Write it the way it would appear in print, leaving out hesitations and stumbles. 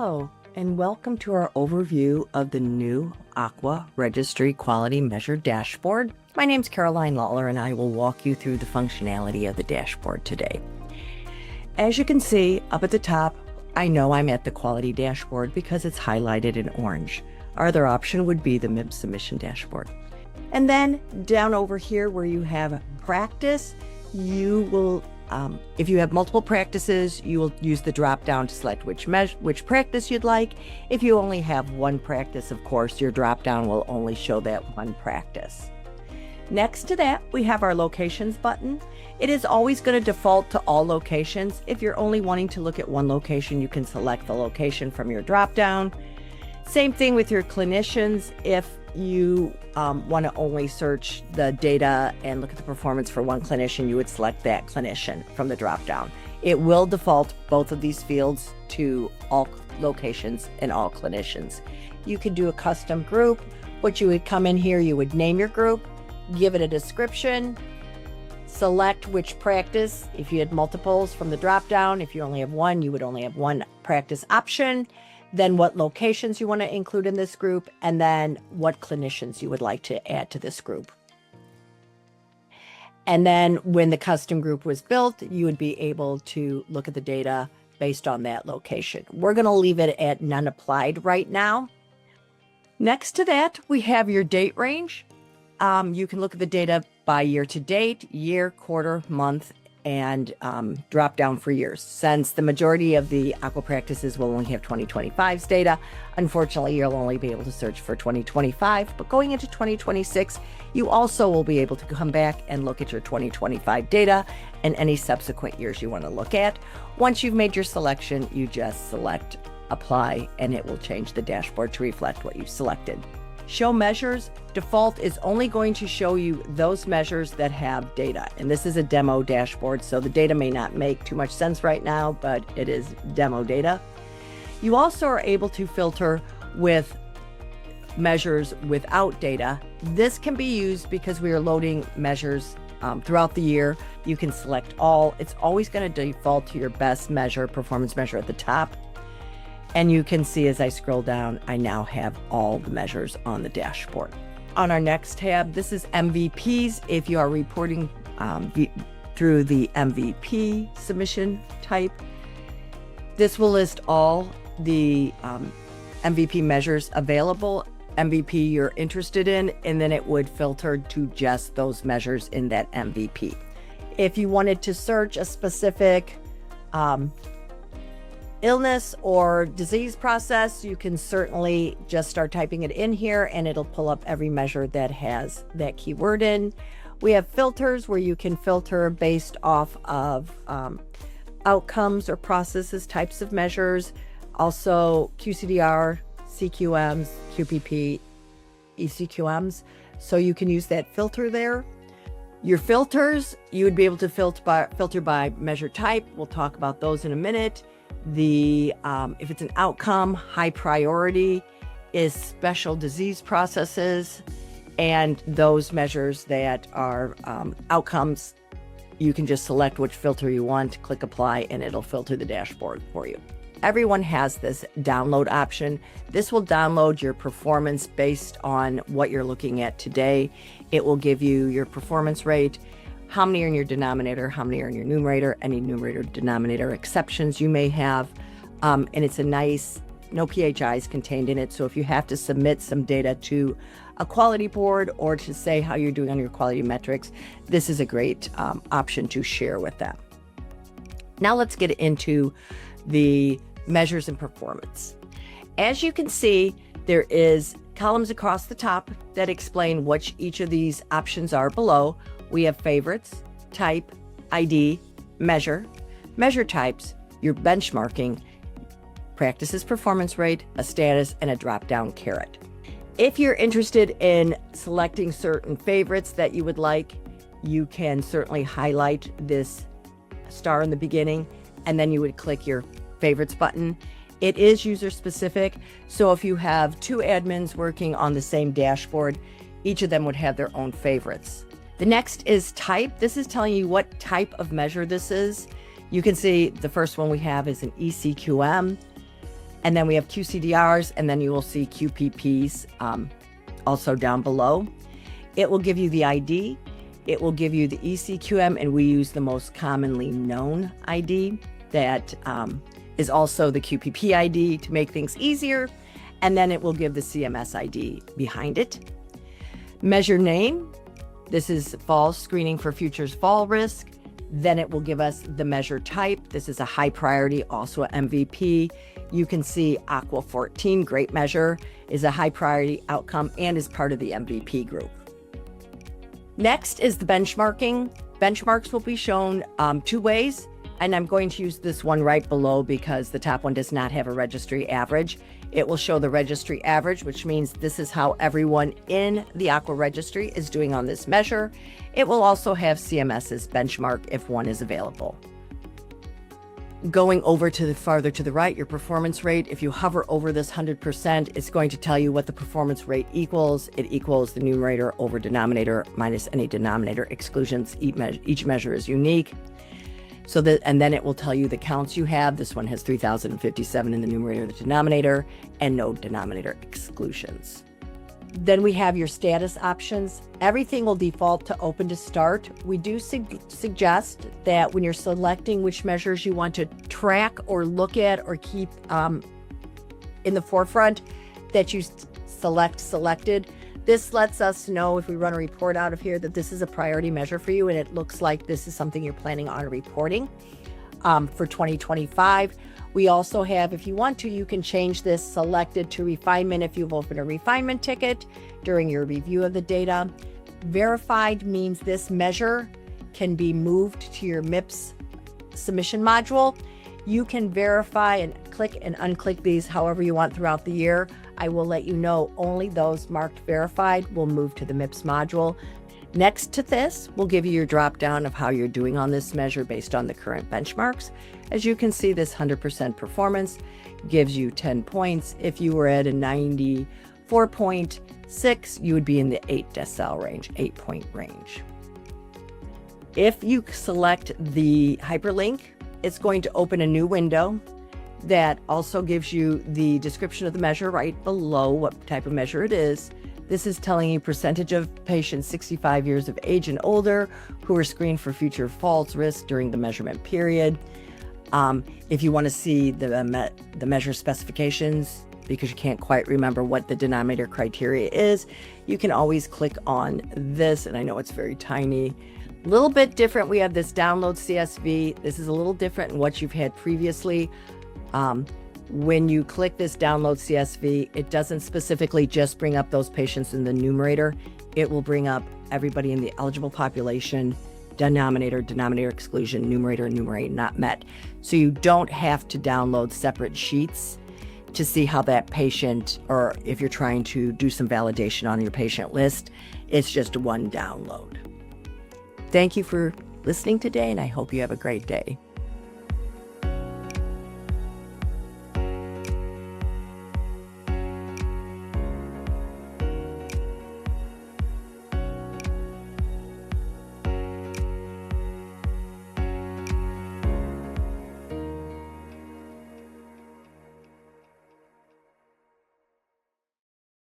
Hello, and welcome to our overview of the new AQUA Registry Quality Measure Dashboard. My name's Caroline Lawler, and I will walk you through the functionality of the dashboard today. As you can see up at the top, I know I'm at the quality dashboard because it's highlighted in orange. Our other option would be the MIB submission dashboard. And then down over here where you have practice, you will if you have multiple practices, you will use the drop down to select which practice you'd like. If you only have one practice, of course, your drop down will only show that one practice. Next to that, we have our locations button. It is always going to default to all locations. If you're only wanting to look at one location, you can select the location from your drop down. Same thing with your clinicians. If you want to only search the data and look at the performance for one clinician, you would select that clinician from the drop down. It will default both of these fields to all locations and all clinicians. You could do a custom group, which you would come in here, you would name your group, give it a description, select which practice. If you had multiples from the drop down, if you only have one, you would only have one practice option. Then what locations you want to include in this group, and then what clinicians you would like to add to this group. And then when the custom group was built, you would be able to look at the data based on that location. We're going to leave it at none applied right now. Next to that, we have your date range. You can look at the data by year to date, year, quarter, month, and drop down for years. Since the majority of the AQUA practices will only have 2025's data, unfortunately, you'll only be able to search for 2025, but going into 2026, you also will be able to come back and look at your 2025 data and any subsequent years you want to look at. Once you've made your selection, you just select apply, and it will change the dashboard to reflect what you've selected. Show measures, default is only going to show you those measures that have data. And this is a demo dashboard, so the data may not make too much sense right now, but it is demo data. You also are able to filter with measures without data. This can be used because we are loading measures throughout the year. You can select all. It's always going to default to your best measure, performance measure at the top. And you can see as I scroll down, I now have all the measures on the dashboard. On our next tab, this is MVPs. If you are reporting through the MVP submission type, this will list all the MVP measures available, MVP you're interested in, and then it would filter to just those measures in that MVP. If you wanted to search a specific illness or disease process, you can certainly just start typing it in here and it'll pull up every measure that has that keyword in. We have filters where you can filter based off of outcomes or processes, types of measures, also QCDR, CQMs, QPP, ECQMs. So you can use that filter there. Your filters, you would be able to filter by measure type. We'll talk about those in a minute. If it's an outcome, high priority is special disease processes, and those measures that are outcomes, you can just select which filter you want, click apply, and it'll filter the dashboard for you. Everyone has this download option. This will download your performance based on what you're looking at today. It will give you your performance rate, how many are in your denominator, how many are in your numerator, any numerator denominator exceptions you may have. And it's a nice, no PHIs contained in it. So if you have to submit some data to a quality board or to say how you're doing on your quality metrics, this is a great option to share with them. Now let's get into the measures and performance. As you can see, there is columns across the top that explain which each of these options are below. We have favorites, type, ID, measure types, your benchmarking, practices performance rate, a status, and a drop-down caret. If you're interested in selecting certain favorites that you would like, you can certainly highlight this star in the beginning, and then you would click your favorites button. It is user specific, so if you have two admins working on the same dashboard, each of them would have their own favorites. The next is type. This is telling you what type of measure this is. You can see the first one we have is an ECQM. And then we have QCDRs, and then you will see QPPs also down below. It will give you the ID. It will give you the ECQM, and we use the most commonly known ID that is also the QPP ID to make things easier. And then it will give the CMS ID behind it. Measure name. This is fall screening for futures fall risk. Then it will give us the measure type. This is a high priority, also an MVP. You can see AQUA 14, great measure, is a high priority outcome and is part of the MVP group. Next is the benchmarking. Benchmarks will be shown 2 ways, and I'm going to use this one right below because the top one does not have a registry average. It will show the registry average, which means this is how everyone in the AQUA registry is doing on this measure. It will also have CMS's benchmark if one is available. Going over to the farther to the right, your performance rate, if you hover over this 100%, it's going to tell you what the performance rate equals. It equals the numerator over denominator minus any denominator exclusions. Each measure is unique. And then it will tell you the counts you have. This one has 3,057 in the numerator, the denominator, and no denominator exclusions. Then we have your status options. Everything will default to open to start. We do suggest that when you're selecting which measures you want to track or look at or keep in the forefront, that you select selected. This lets us know if we run a report out of here that this is a priority measure for you, and it looks like this is something you're planning on reporting for 2025. We also have, if you want to, you can change this selected to refinement if you've opened a refinement ticket during your review of the data. Verified means this measure can be moved to your MIPS submission module. You can verify and click and unclick these however you want throughout the year. I will let you know only those marked verified will move to the MIPS module. Next to this, we'll give you your drop down of how you're doing on this measure based on the current benchmarks. As you can see, this 100% performance gives you 10 points. If you were at a 94.6, you would be in the 8 decile range, 8-point range. If you select the hyperlink, it's going to open a new window that also gives you the description of the measure right below what type of measure it is. This is telling you percentage of patients 65 years of age and older who are screened for future falls risk during the measurement period. If you want to see the measure specifications, because you can't quite remember what the denominator criteria is, you can always click on this, and I know it's very tiny. A little bit different, we have this download CSV. This is a little different than what you've had previously. When you click this download CSV, it doesn't specifically just bring up those patients in the numerator. It will bring up everybody in the eligible population, denominator exclusion, numerator and numerator not met. So you don't have to download separate sheets to see how that patient, or if you're trying to do some validation on your patient list, it's just one download. Thank you for listening today, and I hope you have a great day.